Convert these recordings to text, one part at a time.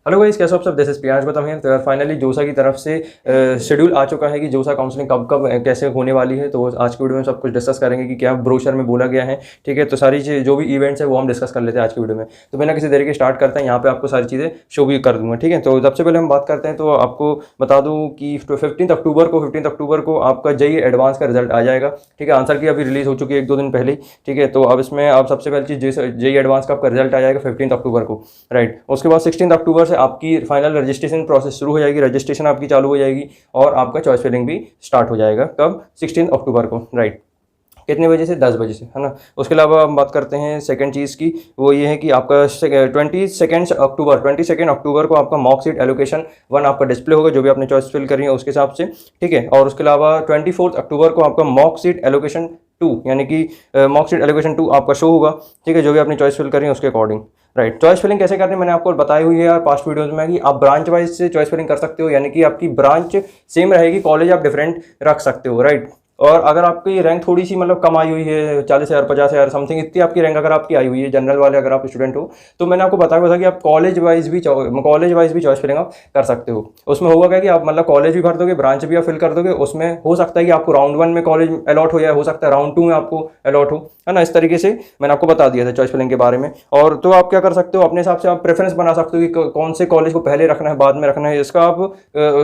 Hello guys, कैसे हो आप सब। दिस इज प्रियांश गौतम है। तो यार फाइनली जोसा की तरफ से शेड्यूल आ चुका है कि जोसा काउंसलिंग कब कब कैसे होने वाली है। तो आज की वीडियो में सब कुछ डिस्कस करेंगे कि क्या ब्रोशर में बोला गया है। ठीक है, तो सारी चीज़ जो भी इवेंट्स है वो हम डिस्कस कर लेते हैं आज की वीडियो में। तो बिना किसी तरीके स्टार्ट करते हैं, यहाँ पे आपको सारी चीज़ें शो भी कर दूंगा। ठीक है, तो सबसे पहले हम बात करते हैं। तो आपको बता दूँ कि 15 अक्टूबर को आपका जेई एडवांस का रिजल्ट आ जाएगा। ठीक है, आंसर की अभी रिलीज हो चुकी है 1-2 दिन पहले ही। ठीक है, तो अब इसमें आप सबसे पहली चीज़ जेई एडवांस का आपका रिजल्ट आ जाएगा 15 अक्टूबर को। राइट, उसके बाद 16 अक्टूबर से आपकी फाइनल रजिस्ट्रेशन प्रोसेस शुरू हो जाएगी, रजिस्ट्रेशन आपकी चालू हो जाएगी और आपका चॉइस फिलिंग भी स्टार्ट हो जाएगा। कब? 16 अक्टूबर को। राइट, कितने बजे से? 10 बजे से, है ना। उसके अलावा हम बात करते हैं सेकंड चीज़ की, वो ये है कि आपका 22 अक्टूबर को आपका मॉक सीट एलोकेशन 1 आपका डिस्प्ले होगा, जो भी आपने चॉइस फिल करी है उसके हिसाब से। ठीक है, और उसके अलावा 24 अक्टूबर को आपका मॉक सीट एलोकेशन 2 यानी कि मॉक सीट एलोकेशन 2 आपका शो होगा। ठीक है, जो भी आपने चॉइस फिल करी है उसके अकॉर्डिंग। राइट, चॉइस फिलिंग कैसे करनी है मैंने आपको बताई हुई है यार पास्ट वीडियोस में कि आप ब्रांच वाइज से चॉइस फिलिंग कर सकते हो, यानी कि आपकी ब्रांच सेम रहेगी, कॉलेज आप डिफरेंट रख सकते हो। राइट, और अगर आपकी रैंक थोड़ी सी मतलब कम आई हुई है, 40,000 50,000 समथिंग इतनी आपकी रैंक अगर आपकी आई हुई है जनरल वाले अगर आप स्टूडेंट हो, तो मैंने आपको बताया था कि आप कॉलेज वाइज भी चॉइस फिलिंग आप कर सकते हो। उसमें होगा क्या कि आप मतलब कॉलेज भी भर दोगे, ब्रांच भी आप फिल कर दोगे। उसमें हो सकता है कि आपको राउंड 1 में कॉलेज अलॉट हो जाए, हो सकता है राउंड 2 में आपको अलॉट हो, है ना। इस तरीके से मैंने आपको बता दिया था चॉइस फिलिंग के बारे में। और तो आप क्या कर सकते हो, अपने हिसाब से आप प्रेफरेंस बना सकते हो कि कौन से कॉलेज को पहले रखना है बाद में रखना है, इसका आप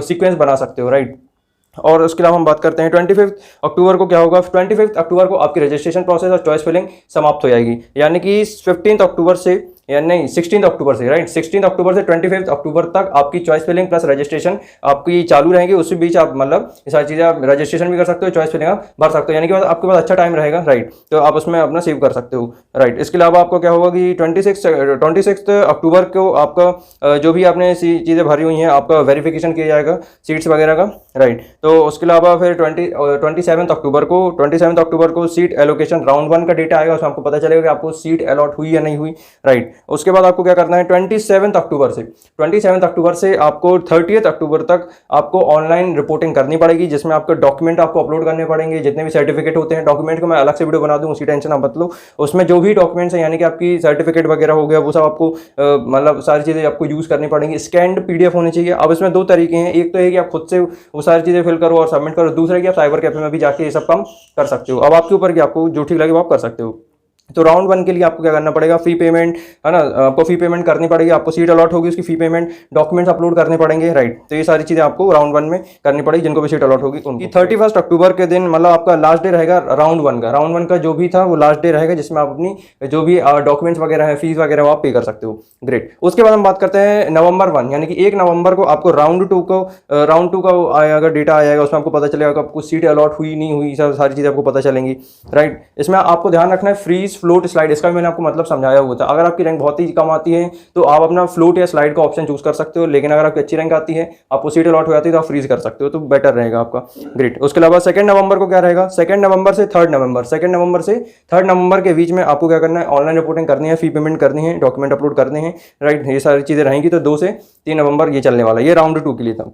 सीक्वेंस बना सकते हो। राइट, और उसके अलावा हम बात करते हैं 25 अक्टूबर को क्या होगा। 25 अक्टूबर को आपकी रजिस्ट्रेशन प्रोसेस और चॉइस फिलिंग समाप्त हो जाएगी, यानी कि 15 अक्टूबर से या नहीं 16 अक्टूबर से। राइट, 16 अक्टूबर से 25 अक्टूबर तक आपकी चॉइस फिलिंग प्लस रजिस्ट्रेशन आपकी चालू रहेगी। उसी बीच आप मतलब ये सारी चीज़ें आप रजिस्ट्रेशन भी कर सकते हो, चॉइस फिलिंग आप भर सकते हो, यानी कि आपके पास अच्छा टाइम रहेगा। राइट, तो आप उसमें अपना सेव कर सकते हो। राइट, इसके अलावा आपको क्या होगा कि 26 अक्टूबर को आपका जो भी आपने चीज़ें भरी हुई हैं आपका वेरिफिकेशन किया जाएगा सीट्स वगैरह का। राइट, तो उसके अलावा फिर 27 अक्टूबर को सीट एलोकेशन राउंड 1 का डेटा आएगा, उसमें आपको पता चलेगा कि आपको सीट अलॉट हुई या नहीं हुई। राइट, उसके बाद आपको क्या करना है 27 अक्टूबर से आपको 30 अक्टूबर तक आपको ऑनलाइन रिपोर्टिंग करनी पड़ेगी, जिसमें आपके डॉक्यूमेंट आपको अपलोड करने पड़ेंगे। जितने भी सर्टिफिकेट होते हैं, डॉक्यूमेंट को मैं अलग से वीडियो बना दूँ, उसकी टेंशन आप मत लो। उसमें जो भी डॉक्यूमेंट्स हैं यानी कि आपकी सर्टिफिकेट वगैरह हो गया, वो सब आपको मतलब सारी चीज़ें आपको यूज़ करनी पड़ेंगी। स्कैन्ड पीडीएफ होनी चाहिए। अब इसमें 2 तरीके हैं, एक तो है कि आप खुद से वो सारी चीज़ें फिल करो और सबमिट करो, दूसरा कि आप साइबर कैफे में भी जाके ये सब काम कर सकते हो। अब आपके ऊपर कि आपको जो ठीक लगे वो आप कर सकते हो। तो राउंड 1 के लिए आपको क्या करना पड़ेगा, फी पेमेंट, है ना, आपको फी पेमेंट करनी पड़ेगी। आपको सीट अलॉट होगी उसकी फी पेमेंट, डॉक्यूमेंट्स अपलोड करने पड़ेंगे। राइट, तो ये सारी चीज़ें आपको राउंड 1 में करनी पड़ेगी जिनको भी सीट अलॉट होगी उनकी। 31 अक्टूबर के दिन मतलब आपका लास्ट डे रहेगा राउंड 1 का। राउंड 1 का जो भी था वो लास्ट डे रहेगा, जिसमें आप अपनी जो भी डॉक्यूमेंट्स वगैरह है, फीस वगैरह वो आप पे कर सकते हो। ग्रेट, उसके बाद हम बात करते हैं नवंबर 1 यानी कि 1 नवंबर को आपको राउंड 2 का अगर डेटा आएगा, उसमें आपको पता चलेगा कि आपको सीट अलॉट हुई नहीं हुई, सारी चीज़ें आपको पता चलेंगी। राइट, इसमें आपको ध्यान रखना है फ्रीज फ्लोट स्लाइड, इसका मैंने आपको मतलब समझाया हुआ था। अगर आपकी रैंक बहुत ही कम आती है तो आप अपना फ्लोट या स्लाइड का ऑप्शन चूज कर सकते हो, लेकिन अगर आपकी अच्छी रैंक आती है, आपको सीट अलॉट हो जाती है, तो आप फ्रीज कर सकते हो, तो बेटर रहेगा आपका। ग्रेट, उसके अलावा 2 नवंबर को क्या रहेगा, 2 नवंबर से 3 नवंबर, 2 नवंबर से 3 नवंबर के बीच में आपको क्या करना है, ऑनलाइन रिपोर्टिंग करनी है, फी पेमेंट करनी है, डॉक्यूमेंट अपलोड करने हैं। राइट, ये सारी चीज़ें रहेंगी। तो 2 से 3 नवंबर ये चलने वाला है, ये राउंड 2 के लिए था।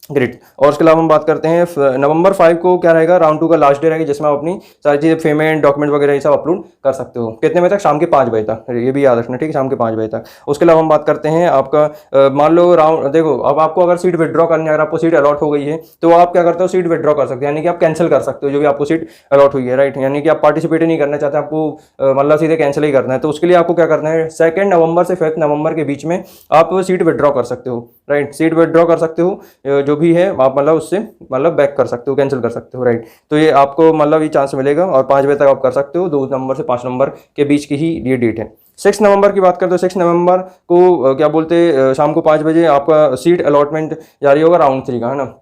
ग्रेट, और उसके अलावा हम बात करते हैं नवंबर 5 को क्या रहेगा, राउंड 2 का लास्ट डे रहेगा, जिसमें आप अपनी सारी चीज़ें पेमेंट डॉक्यूमेंट वगैरह ये सब अपलोड कर सकते हो। कितने बजे तक? शाम के 5 बजे तक, ये भी याद रखना। ठीक है, शाम के 5 बजे तक। उसके अलावा हम बात करते हैं आपका मान लो राउंड, देखो अब आपको अगर सीट विड्रॉ करनी है, अगर आपको सीट अलॉट हो गई है तो आप क्या करते हो, सीट विड्रॉ कर सकते हो, यानी कि आप कैंसिल कर सकते हो जो भी आपको सीट अलॉट हुई है। राइट, यानी कि आप पार्टिसिपेट ही नहीं करना चाहते, आपको मतलब सीधे कैंसिल ही करना है, तो उसके लिए आपको क्या करना है, 2 नवंबर से 5 नवंबर के बीच में आप सीट विड्रॉ कर सकते हो। राइट, सीट विड्रॉ कर सकते हो, जो भी है आप मतलब उससे मतलब बैक कर सकते हो, कैंसिल कर सकते हो। राइट, तो ये आपको मतलब ये चांस मिलेगा और 5 बजे तक आप कर सकते हो। 2 नवंबर से 5 नवंबर के बीच की ही ये डेट है। 6 नवंबर की बात करते हो, 6 नवंबर को क्या बोलते शाम को 5 बजे आपका सीट अलॉटमेंट जारी होगा राउंड 3 का, है ना।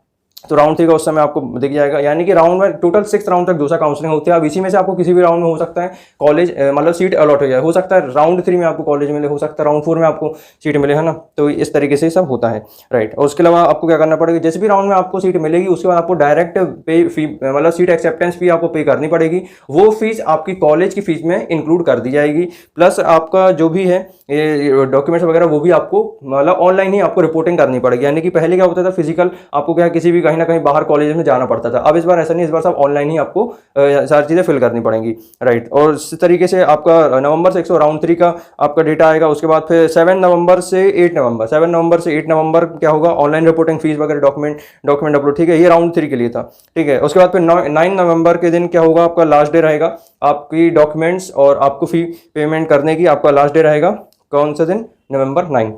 तो राउंड 3 का उस समय आपको दिख जाएगा, यानी कि राउंड में टोटल 6 राउंड तक जोसा काउंसलिंग होती है। अब इसी में से आपको किसी भी राउंड में हो सकता है कॉलेज मतलब सीट अलॉट हो जाए, हो सकता है राउंड 3 में आपको कॉलेज मिले, हो सकता है राउंड 4 में आपको सीट मिले, है ना। तो इस तरीके से सब होता है। राइट, और उसके अलावा आपको क्या करना पड़ेगा, जिस भी राउंड में आपको सीट मिलेगी उसके बाद आपको डायरेक्ट पे फी मतलब सीट एक्सेप्टेंस फी आपको पे करनी पड़ेगी। वो फीस आपकी कॉलेज की फीस में इंक्लूड कर दी जाएगी, प्लस आपका जो भी है डॉक्यूमेंट्स वगैरह वो भी आपको मतलब ऑनलाइन ही आपको रिपोर्टिंग करनी पड़ेगी। यानी कि पहले क्या होता था फिजिकल आपको क्या किसी भी कहीं ना कहीं बाहर कॉलेज में जाना पड़ता था। अब इस बार ऐसा नहीं, इस बार सब ऑनलाइन ही आपको सारी चीज़ें फिल करनी पड़ेंगी, राइट। और इस तरीके से आपका नवंबर से 100 राउंड 3 का आपका डेटा आएगा। उसके बाद फिर 7 नवंबर से 8 नवंबर, 7 नवंबर से 8 नवंबर क्या होगा, ऑनलाइन रिपोर्टिंग, फीस वगैरह, डॉक्यूमेंट अपलोड, ठीक है, ये राउंड 3 के लिए था, ठीक है। उसके बाद फिर 9 नवंबर के दिन क्या होगा, आपका लास्ट डे रहेगा आपकी डॉक्यूमेंट्स और आपको फी पेमेंट करने की, आपका लास्ट डे रहेगा कौन सा दिन, नवंबर 9,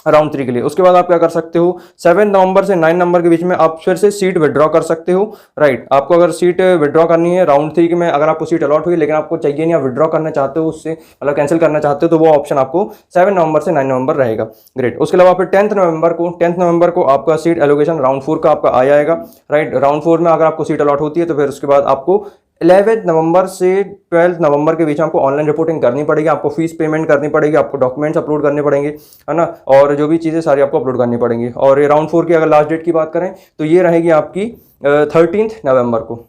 राउंड 3 के लिए। उसके बाद आप क्या कर सकते हो, 7 नवंबर से 9 नवंबर के बीच में आप फिर से सीट विड्रॉ कर सकते हो, राइट। आपको अगर सीट विड्रॉ करनी है राउंड 3 में, अगर आपको सीट अलॉट हुई लेकिन आपको चाहिए नहीं, आप विड्रॉ करना चाहते हो उससे, मतलब कैंसिल करना चाहते हो, तो वो ऑप्शन आपको 7 नवंबर से 9 नवंबर रहेगा, ग्रेट। उसके अलावा फिर 10th नवंबर को आपका सीट एलोकेशन राउंड 4 का आपका आ जाएगा, राइट। राउंड 4 में अगर आपको सीट अलॉट होती है तो फिर उसके बाद आपको 11 नवंबर से 12 नवंबर के बीच में आपको ऑनलाइन रिपोर्टिंग करनी पड़ेगी, आपको फीस पेमेंट करनी पड़ेगी, आपको डॉक्यूमेंट्स अपलोड करने पड़ेंगे, है ना, और जो भी चीज़ें सारी आपको अपलोड करनी पड़ेंगी। और ये राउंड 4 की अगर लास्ट डेट की बात करें तो ये रहेगी आपकी 13 नवंबर को,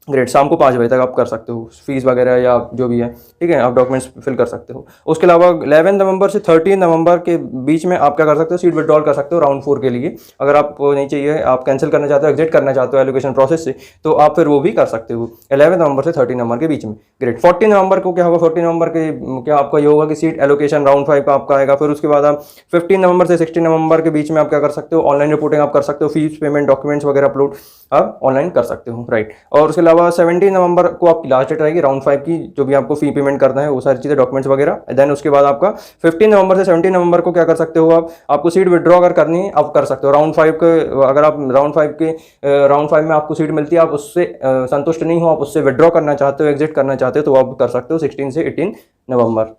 ग्रेट, शाम को 5 बजे तक आप कर सकते हो फीस वगैरह या जो भी है, ठीक है, आप डॉक्यूमेंट्स फिल कर सकते हो। उसके अलावा 11 नवंबर से 13 नवंबर के बीच में आप क्या कर सकते हो, सीट विड्रॉल कर सकते हो राउंड 4 के लिए। अगर आप नहीं चाहिए, आप कैंसिल करना चाहते हो, एग्जिट करना चाहते हो एलोकेशन प्रोसेस से, तो आप फिर वो भी कर सकते हो 11 नवंबर से 13 नवंबर के बीच में, ग्रेट। 14 नवंबर को क्या होगा, 14 नवंबर के क्या आपका ये होगा कि सीट एलोकेशन राउंड 5 का आपका आएगा। फिर उसके बाद आप 15 नवंबर से 16 नवंबर के बीच में आप क्या कर सकते हो, ऑनलाइन रिपोर्टिंग आप कर सकते हो, फीस पेमेंट, डॉक्यूमेंट्स वगैरह अपलोड आप ऑनलाइन कर सकते हो, राइट। और उसके अलावा 17 नवंबर को आपकी लास्ट डेट रहेगी राउंड 5 की, जो भी आपको फी पेमेंट करना है वो सारी चीज़ें, डॉक्यूमेंट्स वगैरह। देन उसके बाद आपका 15 नवंबर से 17 नवंबर को क्या कर सकते हो, आपको सीट विड्रॉ अगर करनी है आप कर सकते हो राउंड 5 के। अगर आप राउंड 5 में आपको सीट मिलती है, आप उससे संतुष्ट नहीं हो, आप उससे विड्रॉ करना चाहते हो, एग्जिट करना चाहते हो, तो आप कर सकते हो 16 से 18 नवंबर।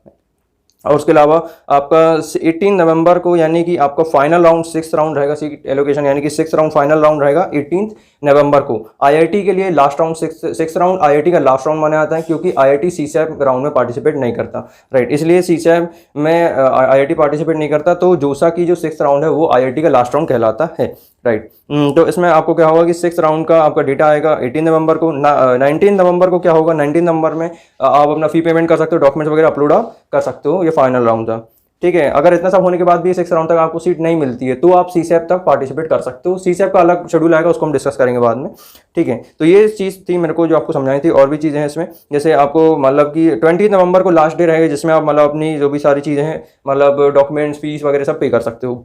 और उसके अलावा आपका 18 नवंबर को यानी कि आपका फाइनल राउंड 6 राउंड रहेगा सीट एलोकेशन, यानी कि 6 राउंड फाइनल राउंड रहेगा 18 नवंबर को। आईआईटी के लिए लास्ट राउंड 6 राउंड आईआईटी का लास्ट राउंड माना जाता है, क्योंकि आईआईटी सीसैप राउंड में पार्टिसिपेट नहीं करता, राइट। इसलिए सीसैप में आईआईटी पार्टिसिपेट नहीं करता, तो जोसा की जो 6 राउंड है वो आईआईटी का लास्ट राउंड कहलाता है, राइट। तो इसमें आपको क्या होगा कि 6 राउंड का आपका डेटा आएगा 18 नवंबर को। 19 नवंबर को क्या होगा, 19 नवंबर में आप अपना फी पेमेंट कर सकते हो, डॉक्यूमेंट्स वगैरह अपलोड आप कर सकते हो, ये फाइनल राउंड था, ठीक है। अगर इतना सब होने के बाद भी 6 राउंड तक आपको सीट नहीं मिलती है तो आप सीसैप तक पार्टिसिपेट कर सकते हो। सीसैप का अलग शेड्यूल आएगा, उसको हम डिस्कस करेंगे बाद में, ठीक है। तो ये चीज़ थी मेरे को जो आपको समझाई थी। और भी चीज़ें हैं इसमें, जैसे आपको मतलब कि 20 नवंबर को लास्ट डे रहेगा, जिसमें आप मतलब अपनी जो भी सारी चीज़ें हैं, मतलब डॉक्यूमेंट्स, फीस वगैरह सब पे कर सकते हो।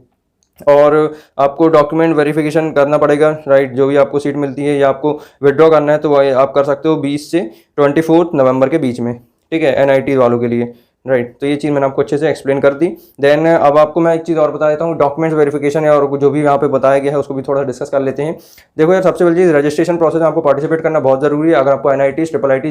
और आपको डॉक्यूमेंट वेरिफिकेशन करना पड़ेगा, राइट। जो भी आपको सीट मिलती है या आपको विड्रॉ करना है तो वह आप कर सकते हो 20 से 24 नवंबर के बीच में, ठीक है, एनआईटी वालों के लिए, राइट। तो ये चीज़ मैंने आपको अच्छे से एक्सप्लेन कर दी। देन अब आपको मैं एक चीज़ और बता देता हूँ, डॉक्यूमेंट्स वेरिफिकेशन है और जो भी यहाँ पे बताया गया है उसको भी थोड़ा डिस्कस कर लेते हैं। देखो यार, सबसे पहली चीज़ रजिस्ट्रेशन प्रोसेस में आपको पार्टिसिपेट करना बहुत जरूरी है। अगर आपको एनआईटी, ट्रिपल आईटी,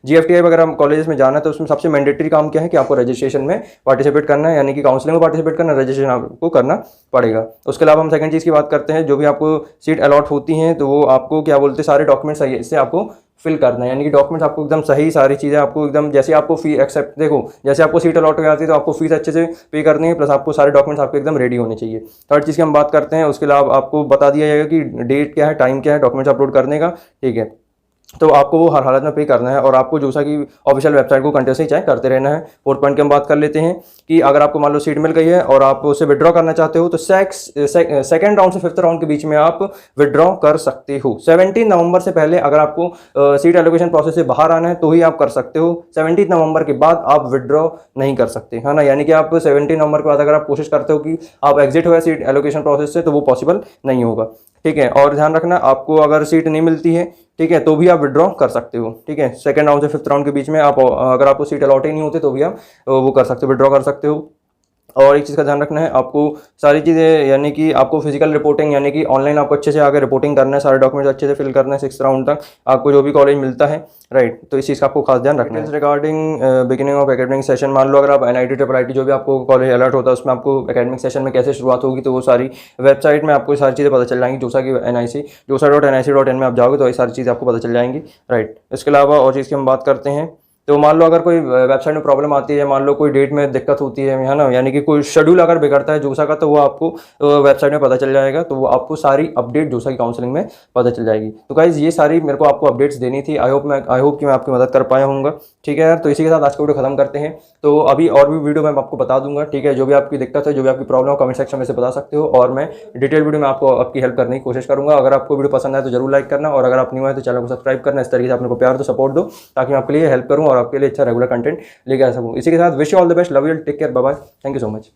जीएफटीआई वगैरह कॉलेज में जाना है तो उसमें सबसे मैंडेटरी काम क्या है कि आपको रजिस्ट्रेशन में पार्टिसिपेट करना है, यानी कि काउंसलिंग में पार्टिसिपेट करना, रजिस्ट्रेशन आपको करना पड़ेगा। उसके अलावा हम सेकंड चीज़ की बात करते हैं, जो भी आपको सीट अलॉट होती हैं तो वो आपको क्या बोलते हैं, सारे डॉक्यूमेंट्स सही इससे आपको फिल करना है, यानी कि डॉक्यूमेंट्स आपको एकदम सही, सारी चीज़ें आपको एकदम जैसे आपको फी एक्सेप्ट, देखो जैसे आपको सीट अलॉट हो जाती है तो आपको फीस अच्छे से पे करनी है, प्लस आपको सारे डॉक्यूमेंट्स आपके एकदम रेडी होने चाहिए। थर्ड चीज़ की हम बात करते हैं, उसके अलावा आपको बता दिया जाएगा कि डेट क्या है, टाइम क्या है डॉक्यूमेंट्स अपलोड करने का, ठीक है। तो आपको वो हर हालत में पे करना है और आपको जोसा की ऑफिशियल वेबसाइट को कंटिन्यूसली चेक करते रहना है। फोर्थ पॉइंट की हम बात कर लेते हैं कि अगर आपको मान लो सीट मिल गई है और आप उसे विड्रॉ करना चाहते हो तो सेकंड राउंड से 5th राउंड के बीच में आप विड्रॉ कर सकते हो। 17 नवंबर से पहले अगर आपको सीट एलोकेशन प्रोसेस से बाहर आना है तो ही आप कर सकते हो। 17 नवंबर के बाद आप विड्रॉ नहीं कर सकते, है ना, यानी कि आप 17 नवंबर के बाद अगर आप कोशिश करते हो कि आप एग्जिट हो सीट एलोकेशन प्रोसेस से तो वो पॉसिबल नहीं होगा, ठीक है। और ध्यान रखना, आपको अगर सीट नहीं मिलती है, ठीक है, तो भी आप विड्रॉ कर सकते हो, ठीक है। सेकंड राउंड से 5th राउंड के बीच में आप अगर आपको सीट अलॉट ही नहीं होते तो भी आप वो कर सकते हो, विड्रॉ कर सकते हो। और एक चीज़ का ध्यान रखना है, आपको सारी चीज़ें यानी कि आपको फिजिकल रिपोर्टिंग यानी कि ऑनलाइन आपको अच्छे से आगे रिपोर्टिंग करना है, सारे डॉक्यूमेंट्स अच्छे से फिल करना है 6th राउंड तक आपको जो भी कॉलेज मिलता है, राइट। तो इस चीज़ का आपको खास ध्यान रखना है। Regarding beginning of academic session, मान लो अगर आप एनआईटी, ट्रिपल आईटी जो भी आपको कॉलेज अलर्ट होता है उसमें आपको एकेडमिक सेशन में कैसे शुरुआत होगी तो वो सारी वेबसाइट में आपको सारी चीज़ें पता चल जाएंगी। जोसा की NIC josa.nic.in में आप जाओगे तो ये सारी चीज़ें आपको पता चल जाएंगी, राइट। इसके अलावा और चीज़ की हम बात करते हैं तो मान लो अगर कोई वेबसाइट में प्रॉब्लम आती है, मान लो कोई डेट में दिक्कत होती है ना, यानी कि कोई शेड्यूल अगर बिगड़ता है जोसा का, तो वो आपको वेबसाइट में पता चल जाएगा, तो वो आपको सारी अपडेट जोसा की काउंसलिंग में पता चल जाएगी। तो गाइज ये सारी मेरे को आपको अपडेट्स देनी थी। आई होप कि मैं आपकी मदद कर पाया हूँगा। ठीक है यार, तो इसी के साथ आज का वीडियो खत्म करते हैं। तो अभी और भी वीडियो मैं आपको बता दूंगा। ठीक है, जो भी आपकी दिक्कत है, जो भी आपकी प्रॉब्लम है, कमेंट सेक्शन में से बता सकते हो, और मैं डिटेल वीडियो में आपको आपकी हेल्प करने की कोशिश करूंगा। अगर आपको वीडियो पसंद आए तो जरूर लाइक करना, और अगर आप न्यू आए तो चैनल को सब्सक्राइब करना। इस तरीके से अपने को प्यार दो, सपोर्ट दो, ताकि मैं आपके लिए हेल्प करूँ और आपके लिए अच्छा रेगुलर कंटेंट लेके आ सकूँ। इसी के साथ wish you all the best, love you, take care, bye bye, thank you so much.